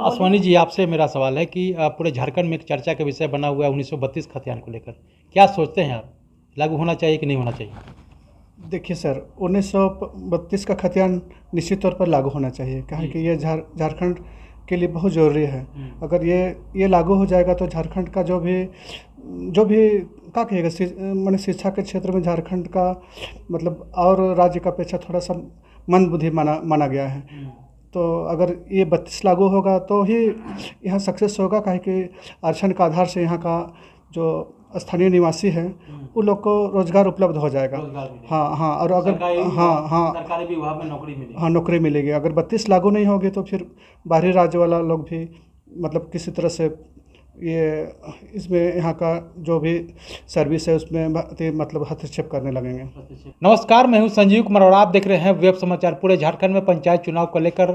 आसवानी जी, आपसे मेरा सवाल है कि पूरे झारखंड में एक चर्चा का विषय बना हुआ है 1932 खतियान को लेकर। क्या सोचते हैं आप, लागू होना चाहिए कि नहीं होना चाहिए? देखिए सर, 1932 का खतियान निश्चित तौर पर लागू होना चाहिए। कहा कि ये झारखंड के लिए बहुत ज़रूरी है। अगर ये लागू हो जाएगा तो झारखंड का जो भी क्या कहिएगा, माने शिक्षा के क्षेत्र में झारखंड का मतलब और राज्य का अपेक्षा थोड़ा सा मंदबुद्धि माना गया है। तो अगर ये 32 लागू होगा तो ही यहाँ सक्सेस होगा। काहे कि आरक्षण का आधार से यहाँ का जो स्थानीय निवासी है उन लोग को रोजगार उपलब्ध हो जाएगा। हाँ हाँ, और अगर सरकारी विभाग में नौकरी मिलेगी। हाँ, नौकरी मिलेगी। अगर 32 लागू नहीं होगी तो फिर बाहरी राज्य वाला लोग भी मतलब किसी तरह से ये इसमें यहाँ का जो भी सर्विस है उसमें मतलब हस्तक्षेप करने लगेंगे। नमस्कार, मैं हूं संजीव कुमार और आप देख रहे हैं वेब समाचार। पूरे झारखंड में पंचायत चुनाव को लेकर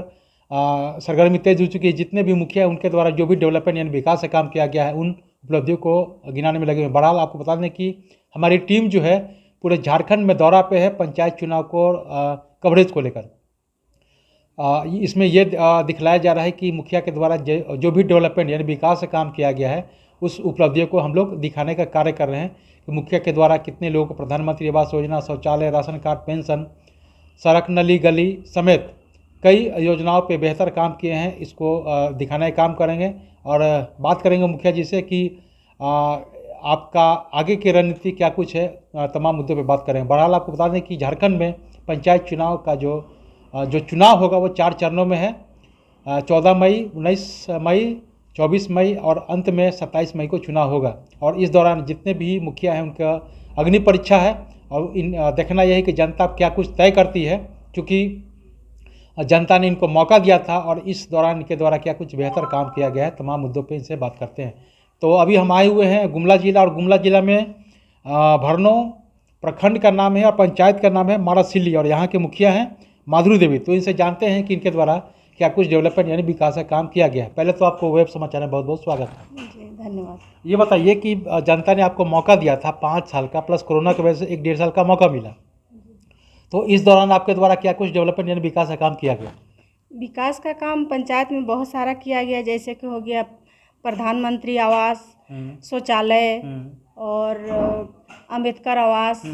सरगर्मी तेज हो चुकी है। जितने भी मुखिया हैं उनके द्वारा जो भी डेवलपमेंट यानी विकास का काम किया गया है उन उपलब्धियों को गिनाने में लगे हुए। बहरहाल आपको बता दें कि हमारी टीम जो है पूरे झारखंड में दौरा पे है पंचायत चुनाव को कवरेज को लेकर। इसमें ये दिखलाया जा रहा है कि मुखिया के द्वारा जो भी डेवलपमेंट यानी विकास का काम किया गया है उस उपलब्धियों को हम लोग दिखाने का कार्य कर रहे हैं कि मुखिया के द्वारा कितने लोगों को प्रधानमंत्री आवास योजना, शौचालय, राशन कार्ड, पेंशन, सड़क, नली गली समेत कई योजनाओं पे बेहतर काम किए हैं। इसको दिखाने का काम करेंगे और बात करेंगे मुखिया जी से कि आपका आगे की रणनीति क्या कुछ है, तमाम मुद्दों पे बात करेंगे। बहरहाल आपको बता दें कि झारखंड में पंचायत चुनाव का जो चुनाव होगा वो 4 चरणों में है। 14 मई, 19 मई, 24 मई और अंत में 27 मई को चुनाव होगा। और इस दौरान जितने भी मुखिया हैं उनका अग्नि परीक्षा है और देखना यह है कि जनता क्या कुछ तय करती है, क्योंकि जनता ने इनको मौका दिया था और इस दौरान इनके द्वारा क्या कुछ बेहतर काम किया गया है। तमाम मुद्दों पे इनसे बात करते हैं। तो अभी हम आए हुए हैं गुमला जिला, और गुमला जिला में भरनो प्रखंड का नाम है और पंचायत का नाम है मारासिल्ली, और यहाँ के मुखिया हैं माधुरी देवी। तो इनसे जानते हैं कि इनके द्वारा क्या कुछ डेवलपमेंट यानी विकास का काम किया गया है। पहले तो आपको वेब समाचार में बहुत बहुत स्वागत है। जी धन्यवाद। ये बताइए कि जनता ने आपको मौका दिया था 5 साल का, प्लस कोरोना की वजह से 1-1.5 साल का मौका मिला, तो इस दौरान आपके द्वारा क्या कुछ डेवलपमेंट यानी विकास का काम किया गया? विकास का काम पंचायत में बहुत सारा किया गया, जैसे कि हो गया प्रधानमंत्री आवास, शौचालय और अम्बेडकर आवास,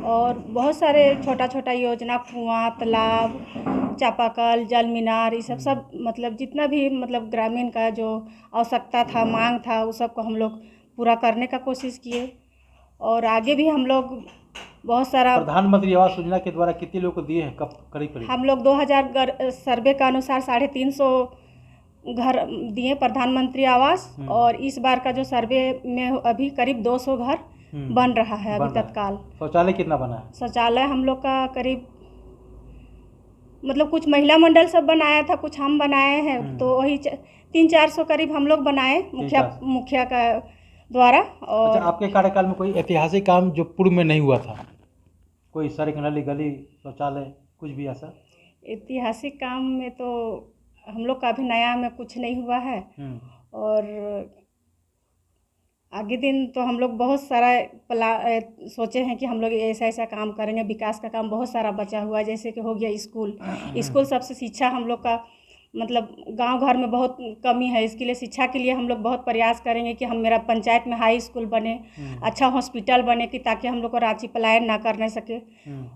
और बहुत सारे छोटा छोटा योजना, कुआं, तालाब, चापाकल, जल मीनार, ये सब मतलब जितना भी मतलब ग्रामीण का जो आवश्यकता था, मांग था, उस सब को हम लोग पूरा करने का कोशिश किए। और आगे भी हम लोग बहुत सारा प्रधानमंत्री आवास योजना के द्वारा कितने लोगों को दिए हैं, कब करीब? हम लोग 2000 सर्वे के अनुसार 350 घर दिए प्रधानमंत्री आवास, और इस बार का जो सर्वे में अभी करीब 200 घर बन रहा है अभी तत्काल। शौचालय कितना बना है? शौचालय हम लोग का करीब मतलब कुछ महिला मंडल सब बनाया था, कुछ हम बनाए हैं, तो वही 300-400 करीब हम लोग बनाए मुखिया का द्वारा। और अच्छा, आपके कार्यकाल में कोई ऐतिहासिक काम जो पूर्व में नहीं हुआ था, कोई सड़क, नली गली, शौचालय, कुछ भी ऐसा? ऐतिहासिक काम में तो हम लोग का अभी नया में कुछ नहीं हुआ है। और आगे दिन तो हम लोग बहुत सारा सोचे हैं कि हम लोग ऐसा काम करेंगे। विकास का काम बहुत सारा बचा हुआ है, जैसे कि हो गया स्कूल सबसे शिक्षा हम लोग का मतलब गांव घर में बहुत कमी है। इसके लिए शिक्षा के लिए हम लोग बहुत प्रयास करेंगे कि मेरा पंचायत में हाई स्कूल बने, अच्छा हॉस्पिटल बने, कि ताकि हम लोग को रांची पलायन ना करने सके।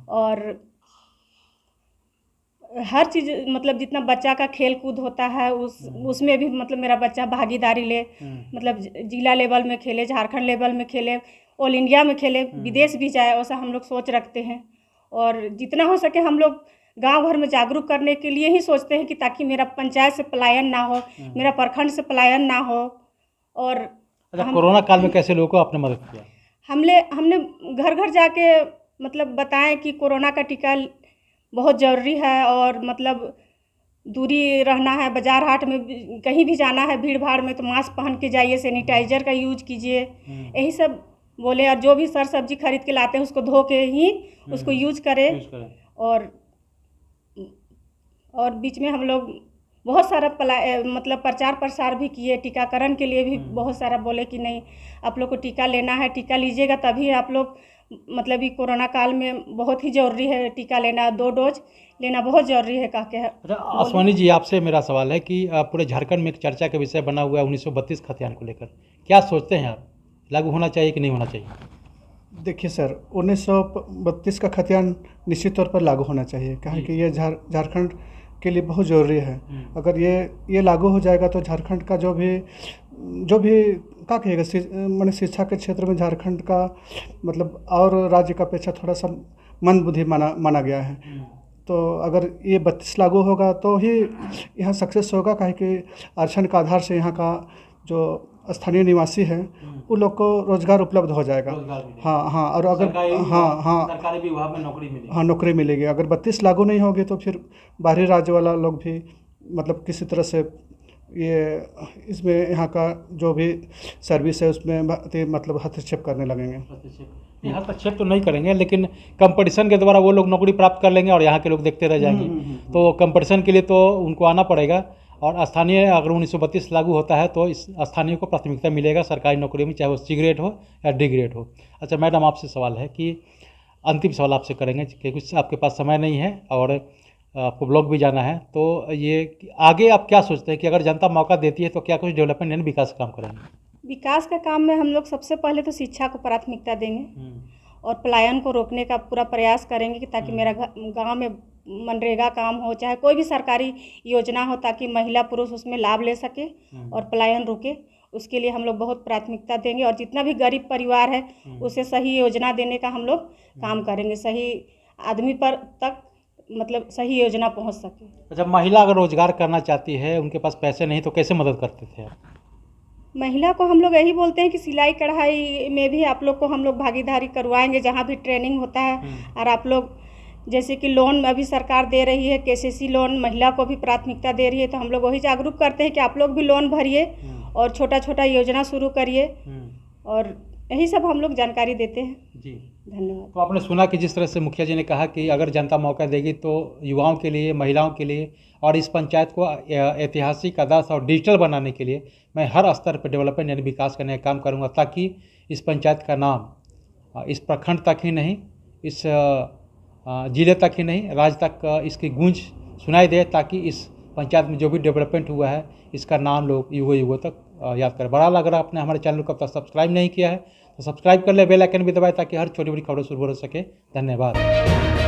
और हर चीज़ मतलब जितना बच्चा का खेल कूद होता है उसमें भी मतलब मेरा बच्चा भागीदारी ले, मतलब जिला लेवल में खेले, झारखंड लेवल में खेले, ऑल इंडिया में खेले, विदेश भी जाए, ऐसा हम लोग सोच रखते हैं। और जितना हो सके हम लोग गांव भर में जागरूक करने के लिए ही सोचते हैं कि ताकि मेरा पंचायत से पलायन ना हो, मेरा प्रखंड से पलायन ना हो। और अच्छा, कोरोना काल में कैसे लोगों को आपने मदद किया? हमने घर घर जाके मतलब बताएं कि कोरोना का टीका बहुत ज़रूरी है, और मतलब दूरी रहना है, बाजार हाट में कहीं भी जाना है भीड़ भाड़ में तो मास्क पहन के जाइए, सैनिटाइजर का यूज कीजिए, यही सब बोले। और जो भी सर सब्जी खरीद के लाते हैं उसको धो के ही उसको यूज करें। और बीच में हम लोग बहुत सारा मतलब प्रचार प्रसार भी किए, टीकाकरण के लिए भी बहुत सारा बोले कि नहीं आप लोग को टीका लेना है, टीका लीजिएगा तभी आप लोग मतलब ये कोरोना काल में बहुत ही ज़रूरी है टीका लेना, 2 डोज लेना बहुत ज़रूरी है कह के। अच्छा आसवानी जी, आपसे मेरा सवाल है कि पूरे झारखंड में एक चर्चा का विषय बना हुआ है 1932 खतियान को लेकर, क्या सोचते हैं आप, लागू होना चाहिए कि नहीं होना चाहिए? देखिए सर, 1932 का खतियान निश्चित तौर पर लागू होना चाहिए, क्या है कि ये झारखंड के लिए बहुत ज़रूरी है। अगर ये लागू हो जाएगा तो झारखंड का जो भी क्या कहिएगा, माने शिक्षा के क्षेत्र में झारखंड का मतलब और राज्य का अपेक्षा थोड़ा सा मंदबुद्धि माना गया है। तो अगर ये 32 लागू होगा तो ही यहाँ सक्सेस होगा, काहे कि आरक्षण का आधार से यहाँ का जो स्थानीय निवासी है उन लोग को रोजगार उपलब्ध हो जाएगा। हाँ, और अगर सरकारी विभाग में नौकरी मिलेगी। हाँ, नौकरी मिलेगी। अगर 32 लागू नहीं होगी तो फिर बाहरी राज्य वाला लोग भी मतलब किसी तरह से इसमें यहाँ का जो भी सर्विस है उसमें मतलब हस्तक्षेप करने लगेंगे। हस्तक्षेप तो नहीं करेंगे, लेकिन कंपटीशन के द्वारा वो लोग नौकरी प्राप्त कर लेंगे और यहाँ के लोग देखते रह जाएंगे। तो कंपटीशन के लिए तो उनको आना पड़ेगा। और स्थानीय अगर 1932 लागू होता है तो इस स्थानीय को प्राथमिकता मिलेगा सरकारी नौकरी में, चाहे वो सी ग्रेड हो या डी ग्रेड हो। अच्छा मैडम, आपसे सवाल है कि अंतिम सवाल आपसे करेंगे क्योंकि आपके पास समय नहीं है और आपको ब्लॉग भी जाना है, तो ये आगे आप क्या सोचते हैं कि अगर जनता मौका देती है तो क्या कुछ डेवलपमेंट यानी विकास का काम करेंगे? विकास का काम में हम लोग सबसे पहले तो शिक्षा को प्राथमिकता देंगे और पलायन को रोकने का पूरा प्रयास करेंगे कि ताकि मेरा गांव में मनरेगा काम हो, चाहे कोई भी सरकारी योजना हो, ताकि महिला पुरुष उसमें लाभ ले सके और पलायन रुके। उसके लिए हम लोग बहुत प्राथमिकता देंगे और जितना भी गरीब परिवार है उसे सही योजना देने का हम लोग काम करेंगे, सही आदमी पर तक मतलब सही योजना पहुंच सके। अच्छा, महिला अगर रोजगार करना चाहती है, उनके पास पैसे नहीं, तो कैसे मदद करते थे आप? महिला को हम लोग यही बोलते हैं कि सिलाई कढ़ाई में भी आप लोग को हम लोग भागीदारी करवाएंगे, जहाँ भी ट्रेनिंग होता है। और आप लोग जैसे कि लोन अभी सरकार दे रही है, केसीसी लोन महिला को भी प्राथमिकता दे रही है, तो हम लोग वही जागरूक करते हैं कि आप लोग भी लोन भरिए और छोटा छोटा योजना शुरू करिए, और यही सब हम लोग जानकारी देते हैं जी। धन्यवाद। तो आपने सुना कि जिस तरह से मुखिया जी ने कहा कि अगर जनता मौका देगी तो युवाओं के लिए, महिलाओं के लिए और इस पंचायत को ऐतिहासिक, आदर्श और डिजिटल बनाने के लिए मैं हर स्तर पर डेवलपमेंट यानी विकास करने का काम करूंगा, ताकि इस पंचायत का नाम इस प्रखंड तक ही नहीं, इस जिले तक ही नहीं, राज्य तक इसकी गूंज सुनाई दे, ताकि इस पंचायत में जो भी डेवलपमेंट हुआ है इसका नाम लोग युगों युगों तक याद करें। बड़ा लग रहा है, आपने हमारे चैनल को अब तक सब्सक्राइब नहीं किया है तो सब्सक्राइब कर ले, बेल आइकन भी दबाए ताकि हर छोटी बड़ी खबरें शुरू हो सके। धन्यवाद।